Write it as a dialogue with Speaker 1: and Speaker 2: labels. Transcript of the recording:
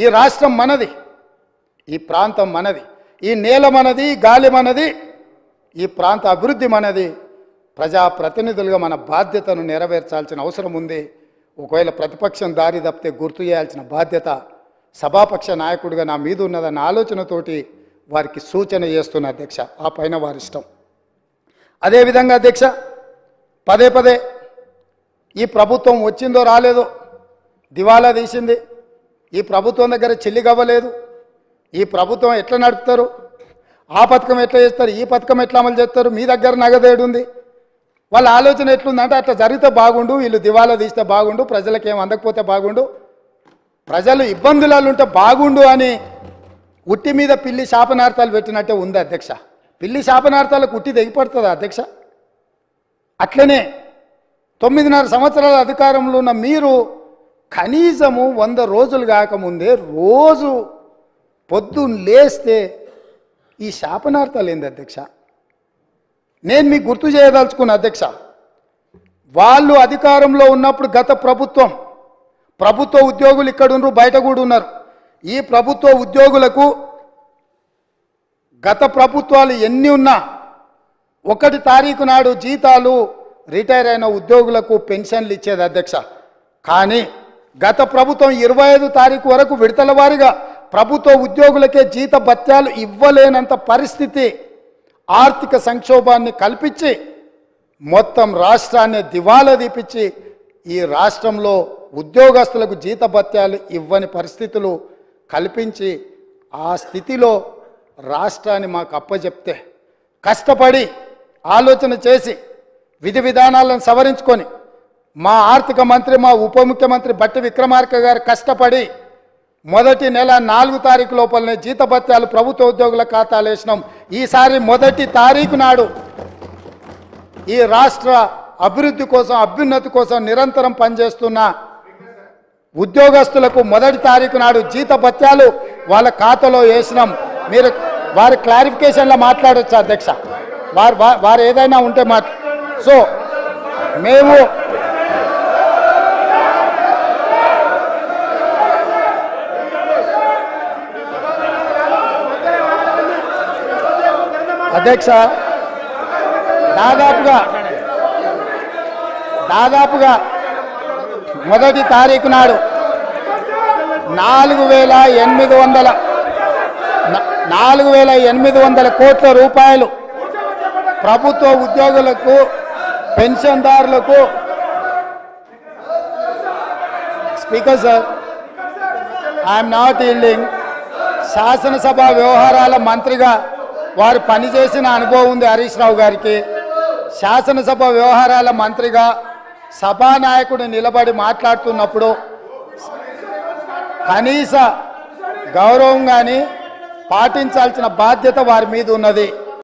Speaker 1: ఈ రాష్ట్రం మనది, ఈ ప్రాంతం మనది, ఈ నేల మనది, గాలి మనది, ఈ ప్రాంత అభివృద్ధి మనది. ప్రజాప్రతినిధులుగా మన బాధ్యతను నెరవేర్చాల్సిన అవసరం ఉంది. ఒకవేళ ప్రతిపక్షం దారి తప్పితే గుర్తు చేయాల్సిన బాధ్యత సభాపక్ష నాయకుడిగా నా మీద ఉన్నదన్న ఆలోచనతోటి వారికి సూచన చేస్తున్న అధ్యక్ష. ఆ పైన వారి ఇష్టం. అదేవిధంగా అధ్యక్ష, పదే పదే ఈ ప్రభుత్వం వచ్చిందో రాలేదో దివాలా తీసింది, ఈ ప్రభుత్వం దగ్గర చెల్లిగవ్వలేదు, ఈ ప్రభుత్వం ఎట్లా నడుపుతారు, ఆ పథకం ఎట్లా చేస్తారు, ఈ పథకం ఎట్లా అమలు చేస్తారు, మీ దగ్గర నగదేడుంది, వాళ్ళ ఆలోచన ఎట్లుందంటే అట్లా జరిగితే బాగుండు, వీళ్ళు దివాలా తీస్తే బాగుండు, ప్రజలకు ఏం అందకపోతే బాగుండు, ప్రజలు ఇబ్బందులలో ఉంటే బాగుండు అని ఉట్టి మీద పిల్లి శాపనార్థాలు పెట్టినట్టే ఉంది అధ్యక్ష. పిల్లి శాపనార్థాలకు ఉట్టి తెగిపడుతుందా అధ్యక్ష? అట్లనే 9.5 సంవత్సరాల అధికారంలో ఉన్న మీరు కనీసము 100 రోజులు కాకముందే రోజు పొద్దున్న లేస్తే ఈ శాపనార్థాలు ఏంది అధ్యక్ష? నేను మీకు గుర్తు చేయదలుచుకున్న అధ్యక్ష, వాళ్ళు అధికారంలో ఉన్నప్పుడు గత ప్రభుత్వ ఉద్యోగులు ఇక్కడ ఉన్నారు, బయట కూడా ఉన్నారు. ఈ ప్రభుత్వ ఉద్యోగులకు గత ప్రభుత్వాలు ఎన్ని ఉన్నా 1 తారీఖు నాడు జీతాలు రిటైర్ అయిన ఉద్యోగులకు పెన్షన్లు ఇచ్చేది అధ్యక్ష. కానీ గత ప్రభుత్వం 25 తారీఖు వరకు విడతల వారీగా ప్రభుత్వ ఉద్యోగులకే జీత భత్యాలు ఇవ్వలేనంత పరిస్థితి, ఆర్థిక సంక్షోభాన్ని కల్పించి మొత్తం రాష్ట్రాన్ని దివాలా తీపించి ఈ రాష్ట్రంలో ఉద్యోగస్తులకు జీత భత్యాలు ఇవ్వని పరిస్థితులు కల్పించి ఆ స్థితిలో రాష్ట్రాన్ని మాకు అప్పచెప్తే కష్టపడి ఆలోచన చేసి విధి విధానాలను సవరించుకొని మా ఆర్థిక మంత్రి, మా ఉప ముఖ్యమంత్రి బట్టి విక్రమార్క గారు కష్టపడి మొదటి నెల 4 తారీఖు లోపలనే జీతభత్యాలు ప్రభుత్వ ఉద్యోగుల ఖాతాలు వేసినాం. ఈసారి మొదటి తారీఖు నాడు ఈ రాష్ట్ర అభివృద్ధి కోసం, అభ్యున్నతి కోసం నిరంతరం పనిచేస్తున్న ఉద్యోగస్తులకు మొదటి తారీఖు నాడు జీతభత్యాలు వాళ్ళ ఖాతాలో వేసినాం. మీరు వారి క్లారిఫికేషన్లో మాట్లాడవచ్చు అధ్యక్ష, వారు ఏదైనా ఉంటే సో మేము అధ్యక్ష దాదాపుగా మొదటి తారీఖు నాడు 4,800 కోట్ల రూపాయలు ప్రభుత్వ ఉద్యోగులకు, పెన్షన్దారులకు. Speaker sir, I'm not yielding. శాసనసభ వ్యవహారాల మంత్రిగా వారు పనిచేసిన అనుభవం ఉంది హరీష్ రావు గారికి. శాసనసభ వ్యవహారాల మంత్రిగా సభానాయకుడు నిలబడి మాట్లాడుతున్నప్పుడు కనీస గౌరవం కానీ పాటించాల్సిన బాధ్యత వారి మీద ఉన్నది.